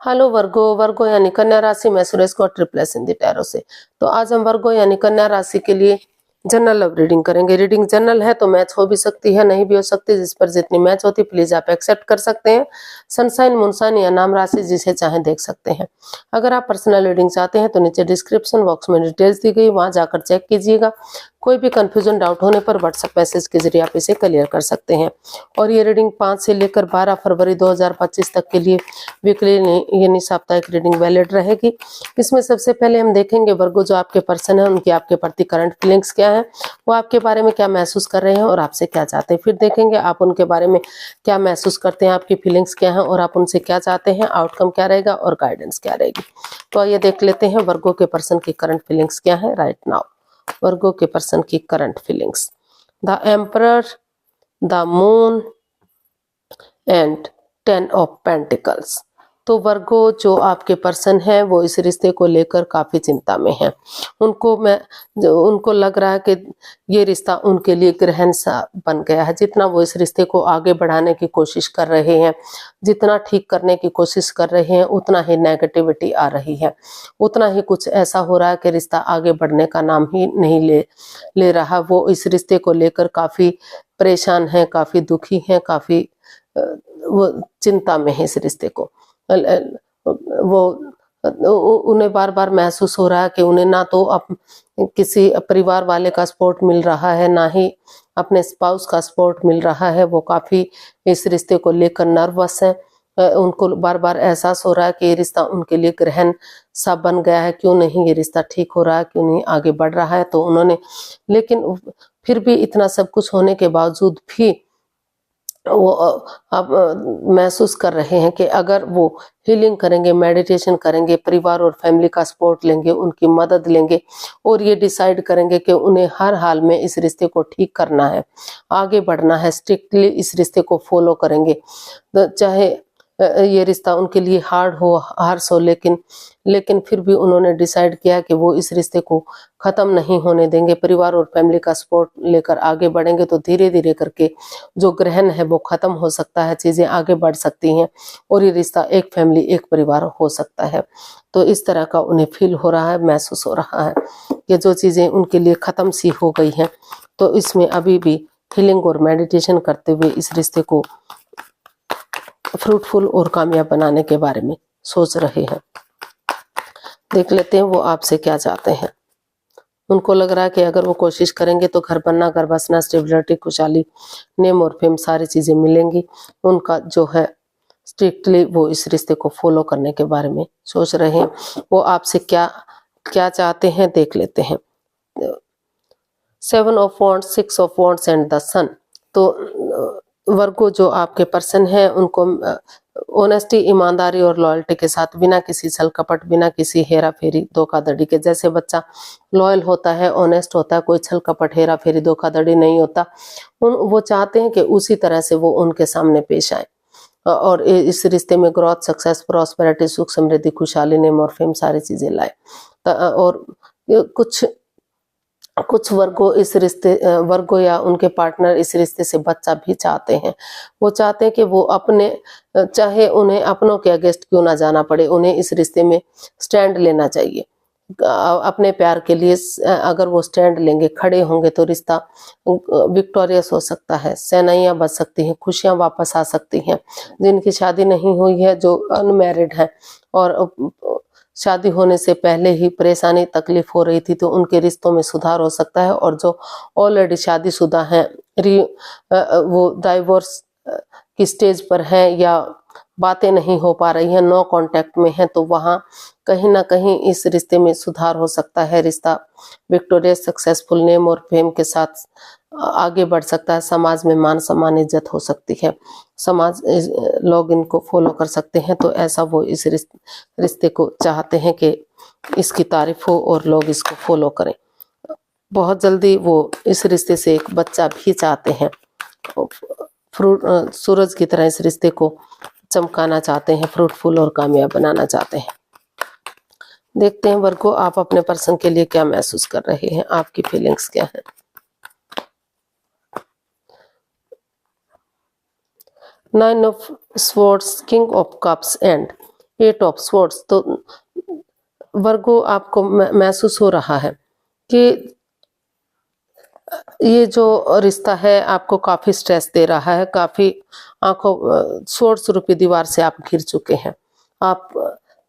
Hello वर्गो। वर्गो यानी कन्या राशि में सुरेश को ट्रिपल इन दी टैरो से। तो आज हम वर्गो यानी कन्या राशि के लिए जनरल लव रीडिंग करेंगे। रीडिंग जनरल है तो मैच हो भी सकती है, नहीं भी हो सकती। जिस पर जितनी मैच होती प्लीज आप एक्सेप्ट कर सकते हैं। सनसाइन, मूनसाइन या नाम राशि जिसे चाहे देख सकते हैं। अगर आप पर्सनल रीडिंग चाहते हैं तो नीचे डिस्क्रिप्शन बॉक्स में डिटेल्स दी गई, वहां जाकर चेक कीजिएगा। कोई भी कंफ्यूजन डाउट होने पर व्हाट्सएप मैसेज के जरिए आप इसे क्लियर कर सकते हैं। और ये रीडिंग 5 से लेकर 12 फरवरी 2025 तक के लिए वीकली यानी साप्ताहिक रीडिंग वैलिड रहेगी। इसमें सबसे पहले हम देखेंगे वर्गो जो आपके पर्सन है उनकी आपके प्रति करंट फीलिंग्स क्या है, वो आपके बारे में क्या महसूस कर रहे हैं और आपसे क्या चाहते हैं। फिर देखेंगे आप उनके बारे में क्या महसूस करते हैं, आपकी फीलिंग्स क्या है और आप उनसे क्या चाहते हैं, आउटकम क्या रहेगा और गाइडेंस क्या रहेगी। तो आइए देख लेते हैं वर्गो के पर्सन की करंट फीलिंग्स क्या है राइट नाउ। वर्गो के पर्सन की current feelings, the emperor, the moon and 10 of pentacles. तो वर्गो जो आपके पर्सन है वो इस रिश्ते को लेकर काफी चिंता में है। उनको लग रहा है कि ये रिश्ता उनके लिए ग्रहण सा बन गया है। जितना वो इस रिश्ते को आगे बढ़ाने की कोशिश कर रहे हैं, जितना ठीक करने की कोशिश कर रहे हैं, उतना ही नेगेटिविटी आ रही है, उतना ही कुछ ऐसा हो रहा है कि रिश्ता आगे बढ़ने का नाम ही नहीं ले रहा। वो इस रिश्ते को लेकर काफी परेशान है, काफी दुखी है, काफी वो चिंता में है इस रिश्ते को। वो उन्हें बार बार महसूस हो रहा है कि उन्हें ना तो किसी परिवार वाले का सपोर्ट मिल रहा है, ना ही अपने स्पाउस का सपोर्ट मिल रहा है। वो काफी इस रिश्ते को लेकर नर्वस है। उनको बार बार एहसास हो रहा है कि ये रिश्ता उनके लिए ग्रहण सा बन गया है। क्यों नहीं ये रिश्ता ठीक हो रहा है, क्यों नहीं आगे बढ़ रहा है। तो उन्होंने लेकिन फिर भी इतना सब कुछ होने के बावजूद भी वो अब महसूस कर रहे हैं कि अगर वो हीलिंग करेंगे, मेडिटेशन करेंगे, परिवार और फैमिली का सपोर्ट लेंगे, उनकी मदद लेंगे और ये डिसाइड करेंगे कि उन्हें हर हाल में इस रिश्ते को ठीक करना है, आगे बढ़ना है, स्ट्रिक्टली इस रिश्ते को फॉलो करेंगे। चाहे ये रिश्ता उनके लिए हार्ड हो, हार्श हो, लेकिन फिर भी उन्होंने डिसाइड किया कि वो इस रिश्ते को ख़त्म नहीं होने देंगे। परिवार और फैमिली का सपोर्ट लेकर आगे बढ़ेंगे तो धीरे धीरे करके जो ग्रहण है वो ख़त्म हो सकता है, चीज़ें आगे बढ़ सकती हैं और ये रिश्ता एक फैमिली, एक परिवार हो सकता है। तो इस तरह का उन्हें फील हो रहा है, महसूस हो रहा है कि जो चीज़ें उनके लिए ख़त्म सी हो गई हैं, तो इसमें अभी भी हीलिंग और मेडिटेशन करते हुए इस रिश्ते को फ्रूटफुल और कामयाब बनाने के बारे में सोच रहे हैं। देख लेते हैं वो आपसे क्या चाहते हैं। उनको लग रहा है कि अगर वो कोशिश करेंगे तो घर बनना, घर बसना, स्टेबिलिटी, खुशहाली, नेम और फेम सारी चीजें मिलेंगी। उनका जो है स्ट्रिक्टली वो इस रिश्ते को फॉलो करने के बारे में सोच रहे हैं। वो आपसे क्या क्या चाहते हैं देख लेते हैं। 7 of wands, 6 of wands and the sun. तो वर्गो जो आपके पर्सन है उनको ऑनेस्टी, ईमानदारी और लॉयल्टी के साथ, बिना किसी छल कपट, बिना किसी हेरा फेरी, धोखाधड़ी के। जैसे बच्चा लॉयल होता है, ऑनेस्ट होता है, कोई छल कपट, हेरा फेरी, धोखाधड़ी नहीं होता, वो चाहते हैं कि उसी तरह से वो उनके सामने पेश आए और इस रिश्ते में ग्रोथ, सक्सेस, प्रॉस्पेरिटी, सुख समृद्धि, खुशहाली, नेम और फेम सारी चीजें लाए। और कुछ वर्गो या उनके पार्टनर इस रिश्ते से बच्चा भी चाहते हैं। वो चाहते हैं कि वो चाहे उन्हें अपनों के अगेंस्ट क्यों ना जाना पड़े, उन्हें इस रिश्ते में स्टैंड लेना चाहिए। अपने प्यार के लिए अगर वो स्टैंड लेंगे, खड़े होंगे तो रिश्ता विक्टोरियस हो सकता है, सेनाइयां बच सकती हैं, खुशियां वापस आ सकती हैं। जिनकी शादी नहीं हुई है, जो अनमैरिड है और शादी होने से पहले ही परेशानी, तकलीफ हो रही थी, तो उनके रिश्तों में सुधार हो सकता है। और जो ऑलरेडी शादीशुदा हैं, वो डाइवोर्स की स्टेज पर हैं या बातें नहीं हो पा रही हैं, नो कांटेक्ट में हैं, तो वहाँ कहीं ना कहीं इस रिश्ते में सुधार हो सकता है। रिश्ता विक्टोरियस, सक्सेसफुल, नेम और फेम के साथ आगे बढ़ सकता है। समाज में मान सम्मान, इज्जत हो सकती है, समाज लोग इनको फॉलो कर सकते हैं। तो ऐसा वो इस रिश्ते को चाहते हैं कि इसकी तारीफ हो और लोग इसको फॉलो करें। बहुत जल्दी वो इस रिश्ते से एक बच्चा भी चाहते हैं। सूरज की तरह इस रिश्ते को चमकाना चाहते हैं, फ्रूटफुल और कामयाब बनाना चाहते हैं। देखते हैं वर्गो आप अपने पर्सन के लिए क्या महसूस कर रहे हैं, आपकी फीलिंग्स क्या है। 9 of swords, king of cups and eight of swords, तो वर्गो आपको महसूस हो रहा है कि ये जो रिश्ता है आपको काफी स्ट्रेस दे रहा है, काफी आंखों स्वॉर्ड्स रूपी दीवार से आप घिर चुके हैं। आप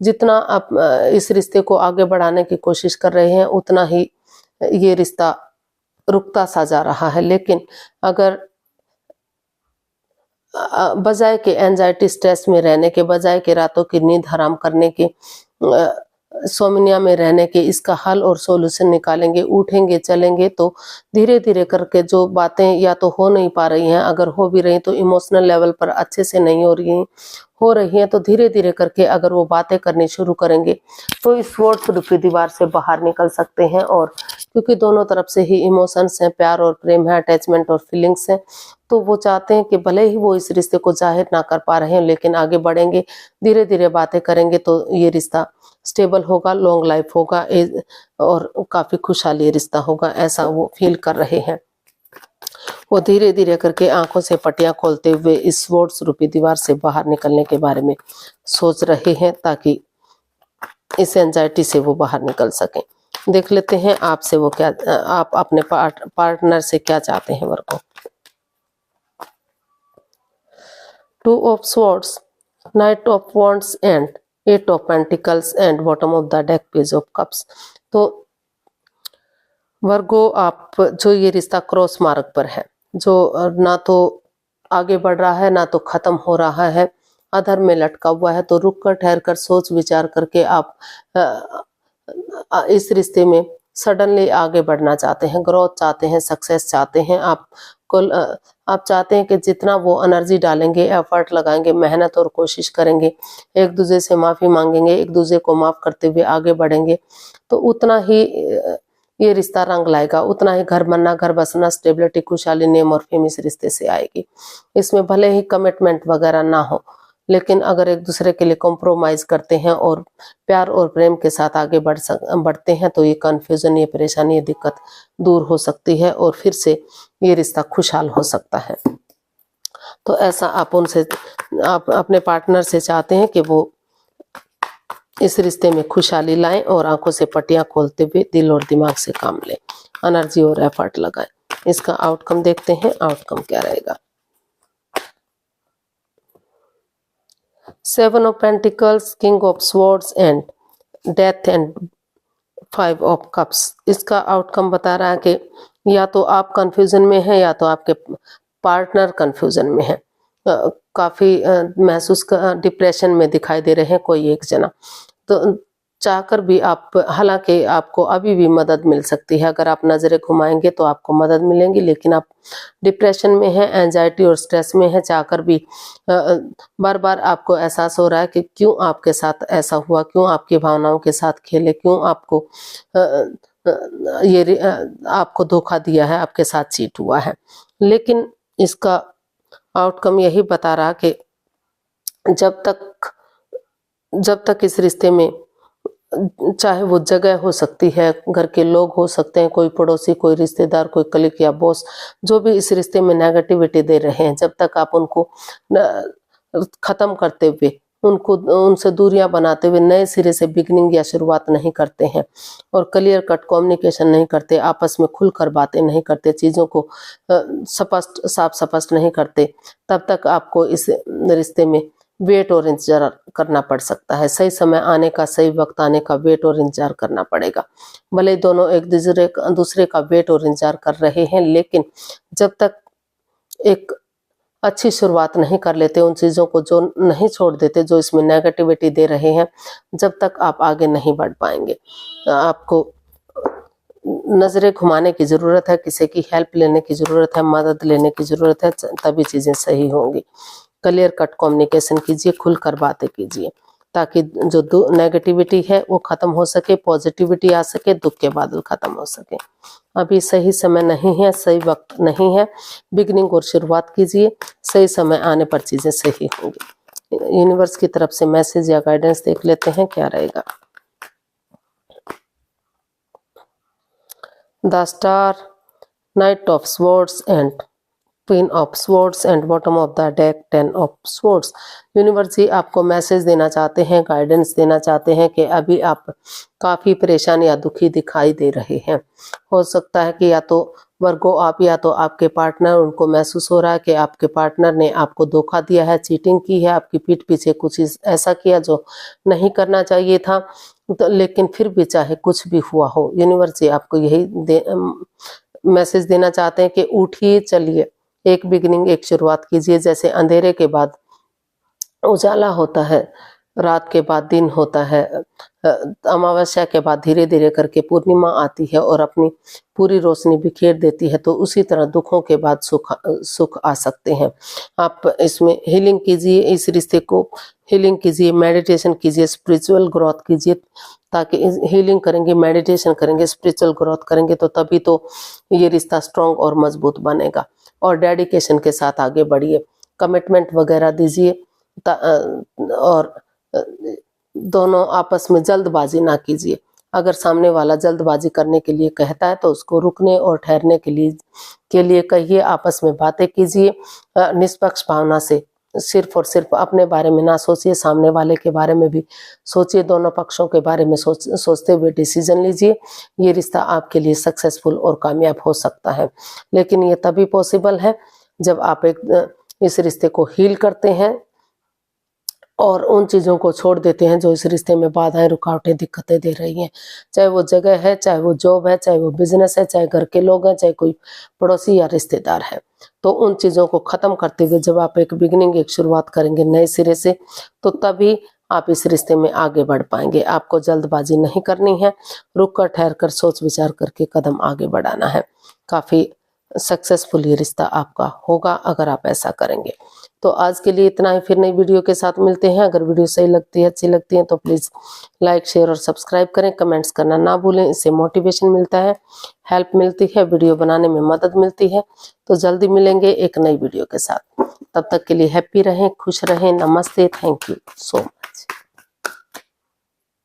जितना आप इस रिश्ते को आगे बढ़ाने की कोशिश कर रहे हैं उतना ही ये रिश्ता रुकता सा जा रहा है। लेकिन अगर बजाय के एंजाइटी स्ट्रेस में रहने के, बजाय के रातों की नींद हराम करने के, सोमनिया में रहने के, इसका हल और सॉल्यूशन निकालेंगे, उठेंगे, चलेंगे तो धीरे धीरे करके जो बातें या तो हो नहीं पा रही हैं, अगर हो भी रही तो इमोशनल लेवल पर अच्छे से नहीं हो रही हैं, तो धीरे धीरे करके अगर वो बातें करनी शुरू करेंगे तो इस स्वॉर्ड्स रूपी दीवार से बाहर निकल सकते हैं। और क्योंकि दोनों तरफ से ही इमोशंस हैं, प्यार और प्रेम है, अटैचमेंट और फीलिंग्स हैं, तो वो चाहते हैं कि भले ही वो इस रिश्ते को जाहिर ना कर पा रहे हैं लेकिन आगे बढ़ेंगे, धीरे धीरे बातें करेंगे तो ये रिश्ता स्टेबल होगा, लॉन्ग लाइफ होगा और काफी खुशहाली रिश्ता होगा, ऐसा वो फील कर रहे हैं। वो धीरे धीरे करके आंखों से पट्टियां खोलते हुए इस स्वॉर्ड्स रूपी दीवार से बाहर निकलने के बारे में सोच रहे हैं ताकि इस एंजाइटी से वो बाहर निकल सकें। देख लेते हैं आपसे वो क्या, आप अपने पार्टनर से क्या चाहते हैं Virgo. Two of swords, knight of wands and eight of pentacles and bottom of the deck page of cups. तो वर्गो आप जो ये रिश्ता क्रॉस मार्ग पर है, जो ना तो आगे बढ़ रहा है ना तो खत्म हो रहा है, अधर में लटका हुआ है, तो रुक कर ठहर कर सोच विचार करके आप इस रिश्ते में सडनली आगे बढ़ना चाहते हैं, ग्रोथ चाहते हैं, सक्सेस चाहते हैं। आप चाहते हैं कि जितना वो एनर्जी डालेंगे, एफर्ट लगाएंगे, मेहनत और कोशिश करेंगे, एक दूसरे से माफी मांगेंगे, एक दूसरे को माफ करते हुए आगे बढ़ेंगे, तो उतना ही ये रिश्ता रंग लाएगा, उतना ही घर बनना, घर बसना, स्टेबिलिटी, खुशहाली, नेम और फेम इस रिश्ते से आएगी। इसमें भले ही कमिटमेंट वगैरह ना हो, लेकिन अगर एक दूसरे के लिए कॉम्प्रोमाइज करते हैं और प्यार और प्रेम के साथ आगे बढ़ते हैं तो ये कन्फ्यूजन, ये परेशानी, ये दिक्कत दूर हो सकती है और फिर से ये रिश्ता खुशहाल हो सकता है। तो ऐसा आप अपने पार्टनर से चाहते हैं कि वो इस रिश्ते में खुशहाली लाएं और आंखों से पट्टियां खोलते हुए दिल और दिमाग से काम लें, एनर्जी और एफर्ट लगाएं। इसका आउटकम देखते हैं, आउटकम क्या रहेगा। 7 of pentacles, king of swords and death and 5 of cups. इसका आउटकम बता रहा है कि या तो आप कंफ्यूजन में हैं या तो आपके पार्टनर कंफ्यूजन में है, काफी महसूस डिप्रेशन में दिखाई दे रहे हैं कोई एक जना। तो चाहकर भी आप, हालांकि आपको अभी भी मदद मिल सकती है, अगर आप नजरें घुमाएंगे तो आपको मदद मिलेंगी, लेकिन आप डिप्रेशन में हैं, एंजाइटी और स्ट्रेस में हैं, चाहकर भी बार बार आपको एहसास हो रहा है कि क्यों आपके साथ ऐसा हुआ, क्यों आपकी भावनाओं के साथ खेले, क्यों आपको आपको धोखा दिया है, आपके साथ चीट हुआ है। लेकिन इसका आउटकम यही बता रहा कि जब तक इस रिश्ते में, चाहे वो जगह हो सकती है, घर के लोग हो सकते हैं, कोई पड़ोसी, कोई रिश्तेदार, कोई कलीग या बॉस, जो भी इस रिश्ते में नेगेटिविटी दे रहे हैं, जब तक आप उनको खत्म करते हुए, उनसे दूरियां बनाते हुए नए सिरे से बिगनिंग या शुरुआत नहीं करते हैं और क्लियर कट कम्युनिकेशन नहीं करते, आपस में खुलकर बातें नहीं करते, चीज़ों को साफ स्पष्ट नहीं करते, तब तक आपको इस रिश्ते में वेट और इंतजार करना पड़ सकता है। सही समय आने का, सही वक्त आने का वेट और इंतजार करना पड़ेगा। भले दोनों एक दूसरे का वेट और इंतजार कर रहे हैं, लेकिन जब तक एक अच्छी शुरुआत नहीं कर लेते, उन चीज़ों को जो नहीं छोड़ देते जो इसमें नेगेटिविटी दे रहे हैं, जब तक आप आगे नहीं बढ़ पाएंगे। आपको नज़रें घुमाने की ज़रूरत है, किसी की हेल्प लेने की ज़रूरत है, मदद लेने की ज़रूरत है, तभी चीज़ें सही होंगी। क्लियर कट कम्युनिकेशन कीजिए, खुलकर बातें कीजिए, ताकि जो नेगेटिविटी है वो खत्म हो सके, पॉजिटिविटी आ सके, दुख के बादल खत्म हो सके। अभी सही समय नहीं है, सही वक्त नहीं है, बिगनिंग और शुरुआत कीजिए, सही समय आने पर चीज़ें सही होंगी। यूनिवर्स की तरफ से मैसेज या गाइडेंस देख लेते हैं क्या रहेगा। The star, knight of swords and queen of swords and bottom of the deck 10 of swords. Universe ji आपको मैसेज देना चाहते हैं, गाइडेंस देना चाहते हैं कि अभी आप काफ़ी परेशान या दुखी दिखाई दे रहे हैं। हो सकता है कि या तो वर्गो आप या तो आपके पार्टनर, उनको महसूस हो रहा है कि आपके पार्टनर ने आपको धोखा दिया है, चीटिंग की है, आपकी पीठ पीछे कुछ ऐसा किया जो नहीं करना चाहिए था। तो लेकिन फिर भी चाहे कुछ भी हुआ हो, यूनिवर्स जी आपको यही मैसेज देना चाहते हैं कि उठिए, चलिए, एक बिगिनिंग, एक शुरुआत कीजिए। जैसे अंधेरे के बाद उजाला होता है, रात के बाद दिन होता है, अमावस्या के बाद धीरे धीरे करके पूर्णिमा आती है और अपनी पूरी रोशनी बिखेर देती है, तो उसी तरह दुखों के बाद सुख आ सकते हैं। आप इसमें हीलिंग कीजिए, इस रिश्ते को हीलिंग कीजिए, मेडिटेशन कीजिए, स्पिरिचुअल ग्रोथ कीजिए। ताकि हीलिंग करेंगे, मेडिटेशन करेंगे, स्पिरिचुअल ग्रोथ करेंगे तो तभी तो ये रिश्ता स्ट्रांग और मजबूत बनेगा। और डेडिकेशन के साथ आगे बढ़िए, कमिटमेंट वगैरह दीजिए और दोनों आपस में जल्दबाजी ना कीजिए। अगर सामने वाला जल्दबाजी करने के लिए कहता है तो उसको रुकने और ठहरने के लिए कहिए, आपस में बातें कीजिए निष्पक्ष भावना से। सिर्फ और सिर्फ अपने बारे में ना सोचिए, सामने वाले के बारे में भी सोचिए, दोनों पक्षों के बारे में सोचते हुए डिसीजन लीजिए। ये रिश्ता आपके लिए सक्सेसफुल और कामयाब हो सकता है, लेकिन ये तभी पॉसिबल है जब आप इस रिश्ते को हील करते हैं और उन चीज़ों को छोड़ देते हैं जो इस रिश्ते में बाधाएं, रुकावटें, दिक्कतें दे रही हैं। चाहे वो जगह है, चाहे वो जॉब है, चाहे वो बिजनेस है, चाहे घर के लोग हैं, चाहे कोई पड़ोसी या रिश्तेदार है। तो उन चीज़ों को ख़त्म करते हुए जब आप एक बिगिनिंग, एक शुरुआत करेंगे नए सिरे से, तो तभी आप इस रिश्ते में आगे बढ़ पाएंगे। आपको जल्दबाजी नहीं करनी है, रुक कर, ठहर कर, सोच विचार करके कदम आगे बढ़ाना है। काफ़ी सक्सेसफुल ये रिश्ता आपका होगा अगर आप ऐसा करेंगे। तो आज के लिए इतना ही, फिर नई वीडियो के साथ मिलते हैं। अगर वीडियो सही लगती है, अच्छी लगती है तो प्लीज़ लाइक, शेयर और सब्सक्राइब करें। कमेंट्स करना ना भूलें, इससे मोटिवेशन मिलता है, हेल्प मिलती है, वीडियो बनाने में मदद मिलती है। तो जल्दी मिलेंगे एक नई वीडियो के साथ। तब तक के लिए हैप्पी रहें, खुश रहें। नमस्ते, थैंक यू सो मच।